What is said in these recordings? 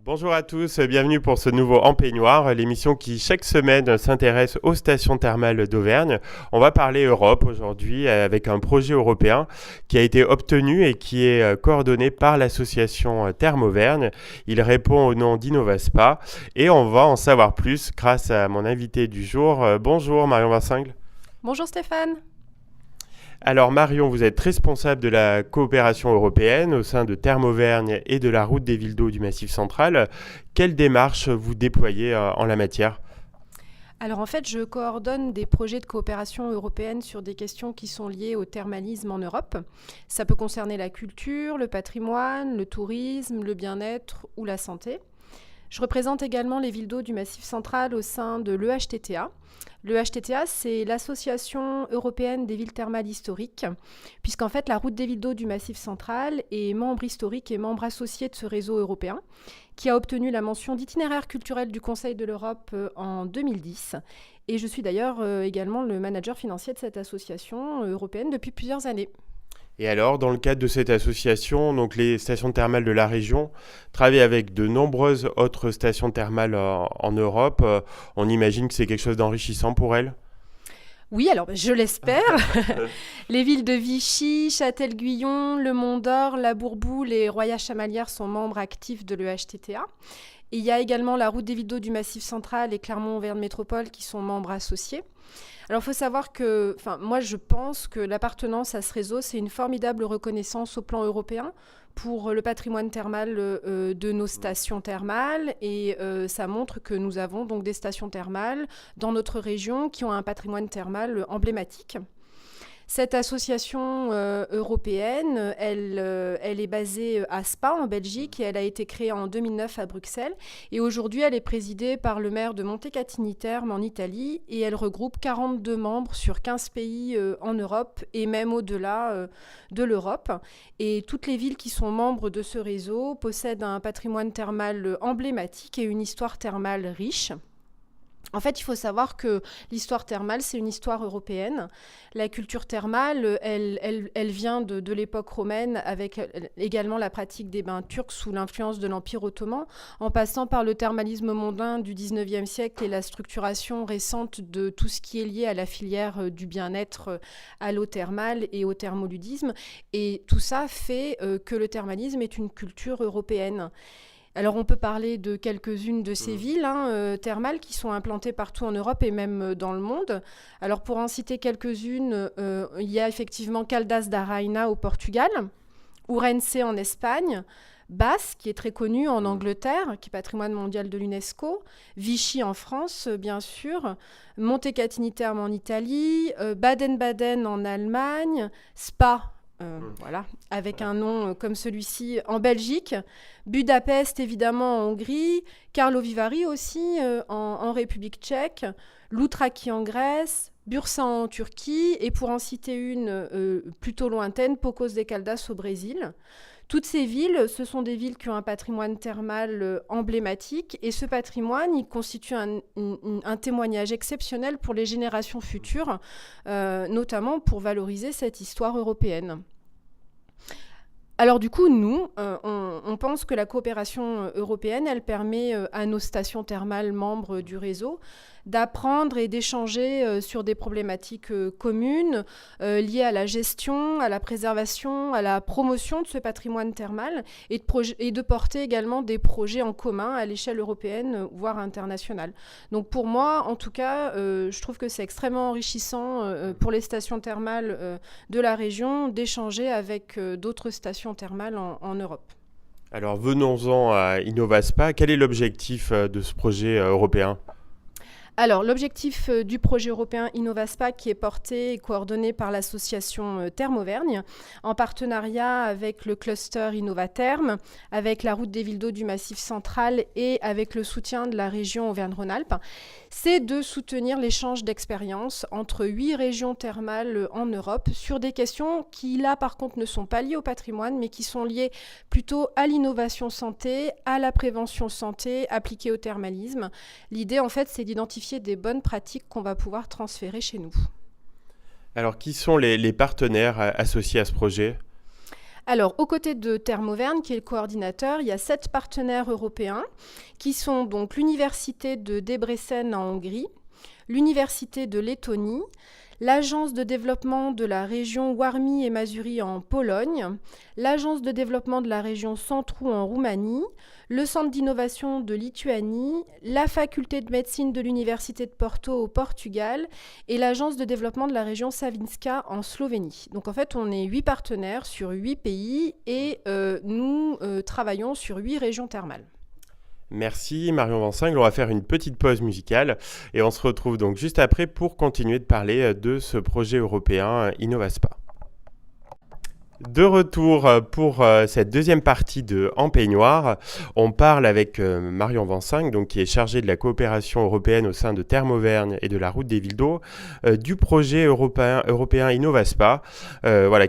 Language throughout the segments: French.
Bonjour à tous, bienvenue pour ce nouveau En Peignoir, l'émission qui chaque semaine s'intéresse aux stations thermales d'Auvergne. On va parler Europe aujourd'hui avec un projet européen qui a été obtenu et qui est coordonné par l'association Thermes Auvergne. Il répond au nom d'Innovaspa et on va en savoir plus grâce à mon invité du jour. Bonjour Marion Vincingle. Bonjour Stéphane. Alors Marion, vous êtes responsable de la coopération européenne au sein de Thermes Auvergne et de la route des villes d'eau du Massif central. Quelle démarche vous déployez en la matière ? Alors en fait, je coordonne des projets de coopération européenne sur des questions qui sont liées au thermalisme en Europe. Ça peut concerner la culture, le patrimoine, le tourisme, le bien-être ou la santé. Je représente également les villes d'eau du Massif central au sein de l'EHTTA. L'EHTTA, c'est l'Association européenne des villes thermales historiques, puisqu'en fait, la route des villes d'eau du Massif central est membre historique et membre associé de ce réseau européen, qui a obtenu la mention d'itinéraire culturel du Conseil de l'Europe en 2010. Et je suis d'ailleurs également le manager financier de cette association européenne depuis plusieurs années. Et alors, dans le cadre de cette association, donc les stations thermales de la région travaillent avec de nombreuses autres stations thermales en Europe. On imagine que c'est quelque chose d'enrichissant pour elles. Oui, alors je l'espère. Les villes de Vichy, Châtel-Guyon, Le Mont-d'Or, La Bourboule et Roya-Chamalières sont membres actifs de l'EHTTA. Et il y a également la route des villes d'eau du Massif central et Clermont-Auvergne Métropole qui sont membres associés. Alors il faut savoir que, moi je pense que l'appartenance à ce réseau, c'est une formidable reconnaissance au plan européen pour le patrimoine thermal de nos stations thermales et ça montre que nous avons donc des stations thermales dans notre région qui ont un patrimoine thermal emblématique. Cette association européenne, elle est basée à Spa, en Belgique, et elle a été créée en 2009 à Bruxelles. Et aujourd'hui, elle est présidée par le maire de Montecatini-Terme en Italie, et elle regroupe 42 membres sur 15 pays en Europe, et même au-delà de l'Europe. Et toutes les villes qui sont membres de ce réseau possèdent un patrimoine thermal emblématique et une histoire thermale riche. En fait, il faut savoir que l'histoire thermale, c'est une histoire européenne. La culture thermale, elle vient de l'époque romaine, avec également la pratique des bains turcs sous l'influence de l'Empire ottoman, en passant par le thermalisme mondain du 19e siècle et la structuration récente de tout ce qui est lié à la filière du bien-être à l'eau thermale et au thermoludisme. Et tout ça fait que le thermalisme est une culture européenne. Alors on peut parler de quelques-unes de ces villes thermales qui sont implantées partout en Europe et même dans le monde. Alors pour en citer quelques-unes, il y a effectivement Caldas da Rainha au Portugal, Ourense en Espagne, Basse qui est très connue en Angleterre, qui est patrimoine mondial de l'UNESCO, Vichy en France bien sûr, Montecatini-Terme en Italie, Baden-Baden en Allemagne, Spa voilà, avec un nom comme celui-ci en Belgique, Budapest évidemment en Hongrie, Karlovy Vary aussi en République tchèque, Loutraki en Grèce, Bursa en Turquie et pour en citer une plutôt lointaine, Pocos de Caldas au Brésil. Toutes ces villes, ce sont des villes qui ont un patrimoine thermal emblématique et ce patrimoine, il constitue un témoignage exceptionnel pour les générations futures, notamment pour valoriser cette histoire européenne. Alors du coup, nous, on pense que la coopération européenne, elle permet à nos stations thermales membres du réseau d'apprendre et d'échanger sur des problématiques communes liées à la gestion, à la préservation, à la promotion de ce patrimoine thermal et de porter également des projets en commun à l'échelle européenne, voire internationale. Donc pour moi, en tout cas, je trouve que c'est extrêmement enrichissant pour les stations thermales de la région d'échanger avec d'autres stations thermales en Europe. Alors venons-en à Innovaspa. Quel est l'objectif de ce projet européen ? Alors, l'objectif du projet européen Innovaspa, qui est porté et coordonné par l'association Thermes Auvergne, en partenariat avec le cluster Innovatherm, avec la route des villes d'eau du Massif central et avec le soutien de la région Auvergne-Rhône-Alpes, c'est de soutenir l'échange d'expériences entre 8 régions thermales en Europe sur des questions qui, là, par contre, ne sont pas liées au patrimoine, mais qui sont liées plutôt à l'innovation santé, à la prévention santé appliquée au thermalisme. L'idée, en fait, c'est d'identifier des bonnes pratiques qu'on va pouvoir transférer chez nous. Alors, qui sont les partenaires associés à ce projet ? Alors, aux côtés de Thermauvergne, qui est le coordinateur, il y a 7 partenaires européens qui sont donc l'Université de Debrecen en Hongrie, l'Université de Lettonie, l'Agence de développement de la région Warmie et Masurie en Pologne, l'Agence de développement de la région Centrou en Roumanie, le Centre d'innovation de Lituanie, la Faculté de médecine de l'Université de Porto au Portugal et l'Agence de développement de la région Savinska en Slovénie. Donc en fait, on est 8 partenaires sur 8 pays et nous travaillons sur 8 régions thermales. Merci Marion Vansingle, on va faire une petite pause musicale et on se retrouve donc juste après pour continuer de parler de ce projet européen InnovaSpa. De retour pour cette deuxième partie de En Peignoir, on parle avec Marion Vansingle, donc qui est chargée de la coopération européenne au sein de Thermauvergne et de la Route des Villes d'Eau, du projet européen InnovaSpa,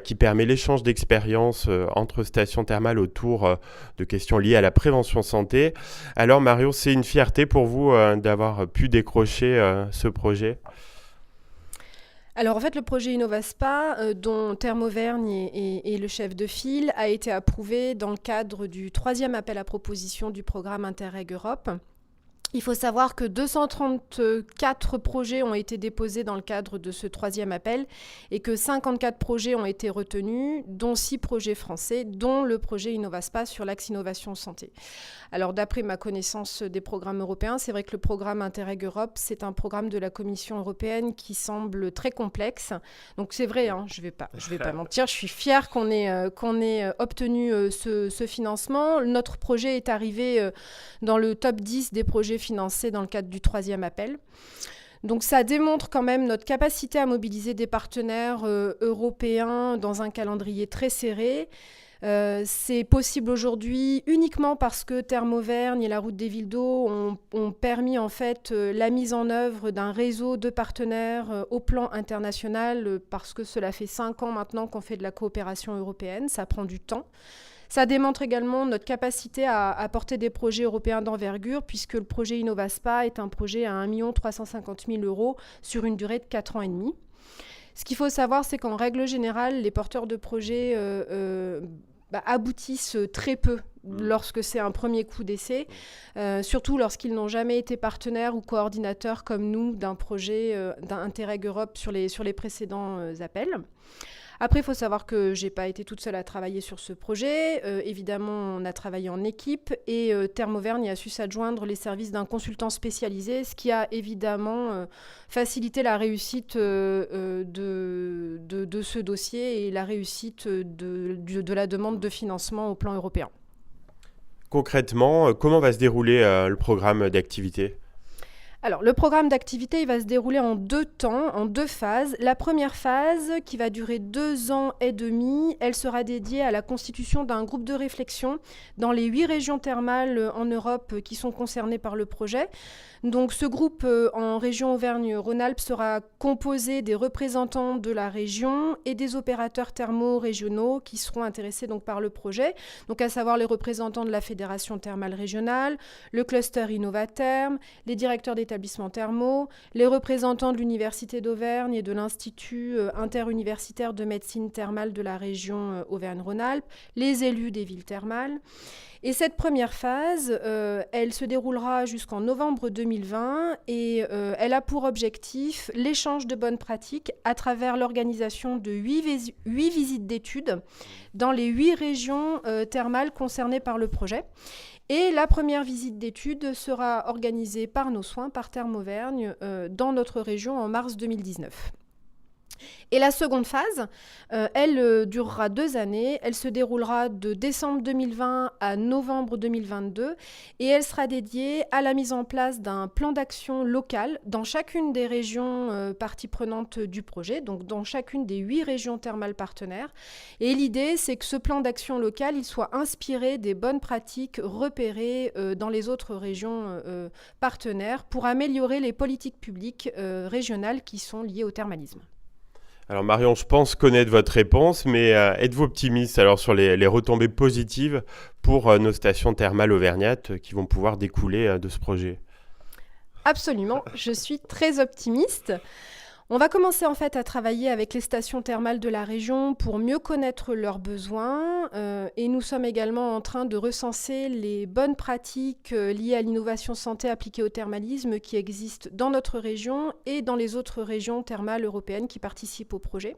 qui permet l'échange d'expériences entre stations thermales autour de questions liées à la prévention santé. Alors Marion, c'est une fierté pour vous d'avoir pu décrocher ce projet ? Alors en fait, le projet InnovaSpa, dont Thermauvergne est le chef de file, a été approuvé dans le cadre du 3e appel à proposition du programme Interreg Europe. Il faut savoir que 234 projets ont été déposés dans le cadre de ce 3e appel et que 54 projets ont été retenus, dont 6 projets français, dont le projet InnovaSpa sur l'axe innovation santé. Alors d'après ma connaissance des programmes européens, c'est vrai que le programme Interreg Europe, c'est un programme de la Commission européenne qui semble très complexe. Donc c'est vrai, je vais pas mentir, je suis fière qu'on ait obtenu ce financement. Notre projet est arrivé dans le top 10 des projets financés dans le cadre du 3e appel. Donc ça démontre quand même notre capacité à mobiliser des partenaires européens dans un calendrier très serré. C'est possible aujourd'hui uniquement parce que Thermauvergne et la Route des Villes d'Eau ont permis en fait la mise en œuvre d'un réseau de partenaires au plan international parce que cela fait 5 ans maintenant qu'on fait de la coopération européenne, ça prend du temps. Ça démontre également notre capacité à porter des projets européens d'envergure puisque le projet InnovaSpa est un projet à 1 350 000 € sur une durée de 4 ans et demi. Ce qu'il faut savoir, c'est qu'en règle générale, les porteurs de projets aboutissent très peu lorsque c'est un premier coup d'essai, surtout lorsqu'ils n'ont jamais été partenaires ou coordinateurs comme nous d'un projet d'Interreg Europe sur les précédents appels. Après, il faut savoir que je n'ai pas été toute seule à travailler sur ce projet. Évidemment, on a travaillé en équipe et Thermauvergne a su s'adjoindre les services d'un consultant spécialisé, ce qui a évidemment facilité la réussite de ce dossier et la réussite de la demande de financement au plan européen. Concrètement, comment va se dérouler le programme d'activité ? Alors, le programme d'activité, il va se dérouler en 2 temps, en 2 phases. La première phase, qui va durer 2 ans et demi, elle sera dédiée à la constitution d'un groupe de réflexion dans les 8 régions thermales en Europe qui sont concernées par le projet. Donc, ce groupe en région Auvergne-Rhône-Alpes sera composé des représentants de la région et des opérateurs thermaux régionaux qui seront intéressés donc par le projet, donc à savoir les représentants de la Fédération thermale régionale, le cluster Innovatherm, les directeurs d'établissements thermaux, les représentants de l'Université d'Auvergne et de l'Institut interuniversitaire de médecine thermale de la région Auvergne-Rhône-Alpes, les élus des villes thermales. Et cette première phase, elle se déroulera jusqu'en novembre 2020 et elle a pour objectif l'échange de bonnes pratiques à travers l'organisation de 8 visites d'études dans les 8 régions thermales concernées par le projet. Et la première visite d'études sera organisée par nos soins, par Thermauvergne, dans notre région en mars 2019. Et la seconde phase, elle durera 2 années. Elle se déroulera de décembre 2020 à novembre 2022 et elle sera dédiée à la mise en place d'un plan d'action local dans chacune des régions parties prenantes du projet, donc dans chacune des 8 régions thermales partenaires. Et l'idée, c'est que ce plan d'action local, il soit inspiré des bonnes pratiques repérées dans les autres régions partenaires pour améliorer les politiques publiques régionales qui sont liées au thermalisme. Alors Marion, je pense connaître votre réponse, mais êtes-vous optimiste alors sur les retombées positives pour nos stations thermales auvergnates qui vont pouvoir découler de ce projet ? Absolument, je suis très optimiste. On va commencer en fait à travailler avec les stations thermales de la région pour mieux connaître leurs besoins et nous sommes également en train de recenser les bonnes pratiques liées à l'innovation santé appliquée au thermalisme qui existent dans notre région et dans les autres régions thermales européennes qui participent au projet.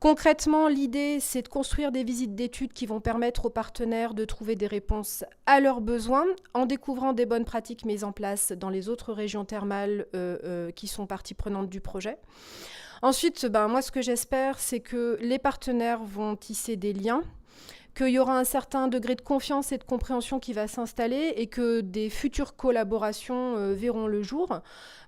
Concrètement, l'idée, c'est de construire des visites d'études qui vont permettre aux partenaires de trouver des réponses à leurs besoins en découvrant des bonnes pratiques mises en place dans les autres régions thermales qui sont partie prenante du projet. Ensuite, moi, ce que j'espère, c'est que les partenaires vont tisser des liens, qu'il y aura un certain degré de confiance et de compréhension qui va s'installer et que des futures collaborations verront le jour.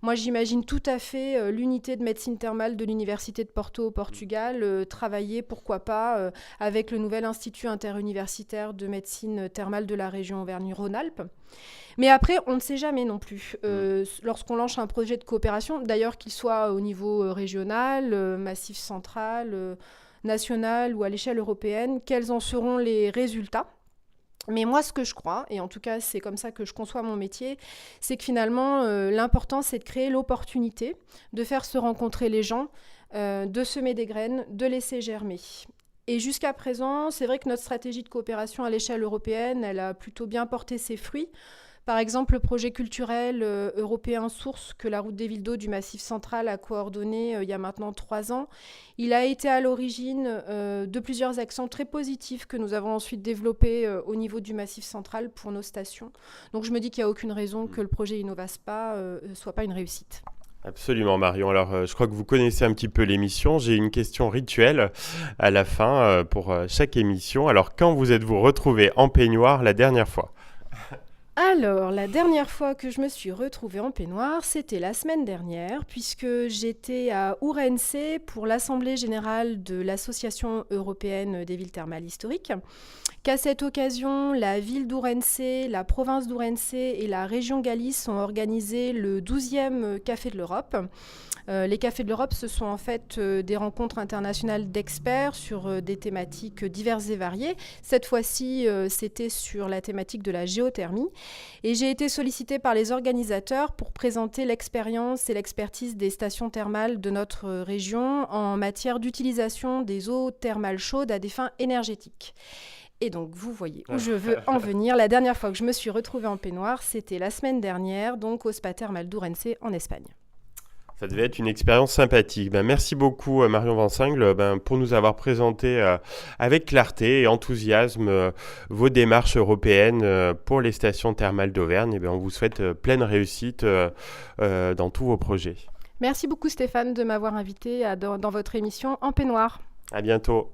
Moi, j'imagine tout à fait l'unité de médecine thermale de l'Université de Porto au Portugal travailler, pourquoi pas, avec le nouvel Institut interuniversitaire de médecine thermale de la région Auvergne-Rhône-Alpes. Mais après, on ne sait jamais non plus. Lorsqu'on lance un projet de coopération, d'ailleurs qu'il soit au niveau régional, massif central, nationale ou à l'échelle européenne, quels en seront les résultats. Mais moi, ce que je crois, et en tout cas, c'est comme ça que je conçois mon métier, c'est que finalement, l'important, c'est de créer l'opportunité, de faire se rencontrer les gens, de semer des graines, de laisser germer. Et jusqu'à présent, c'est vrai que notre stratégie de coopération à l'échelle européenne, elle a plutôt bien porté ses fruits. Par exemple, le projet culturel européen Source que la Route des Villes d'Eau du Massif central a coordonné il y a maintenant 3 ans, il a été à l'origine de plusieurs actions très positives que nous avons ensuite développées au niveau du Massif central pour nos stations. Donc je me dis qu'il n'y a aucune raison que le projet Innovaspa ne soit pas une réussite. Absolument Marion. Alors je crois que vous connaissez un petit peu l'émission. J'ai une question rituelle à la fin pour chaque émission. Alors quand vous êtes-vous retrouvés en peignoir la dernière fois ? Alors, la dernière fois que je me suis retrouvée en peignoir, c'était la semaine dernière, puisque j'étais à Ourense pour l'Assemblée générale de l'Association européenne des villes thermales historiques. Qu'à cette occasion, la ville d'Ourense, la province d'Ourense et la région Galice ont organisé le 12e Café de l'Europe. Les Cafés de l'Europe, ce sont en fait des rencontres internationales d'experts sur des thématiques diverses et variées. Cette fois-ci, c'était sur la thématique de la géothermie. Et j'ai été sollicitée par les organisateurs pour présenter l'expérience et l'expertise des stations thermales de notre région en matière d'utilisation des eaux thermales chaudes à des fins énergétiques. Et donc, vous voyez où je veux en venir. La dernière fois que je me suis retrouvée en peignoir, c'était la semaine dernière, donc au Spa Thermal d'Ourense en Espagne. Ça devait être une expérience sympathique. Merci beaucoup Marion Vansingle pour nous avoir présenté avec clarté et enthousiasme vos démarches européennes pour les stations thermales d'Auvergne. On vous souhaite pleine réussite dans tous vos projets. Merci beaucoup Stéphane de m'avoir invité dans votre émission En peignoir. À bientôt.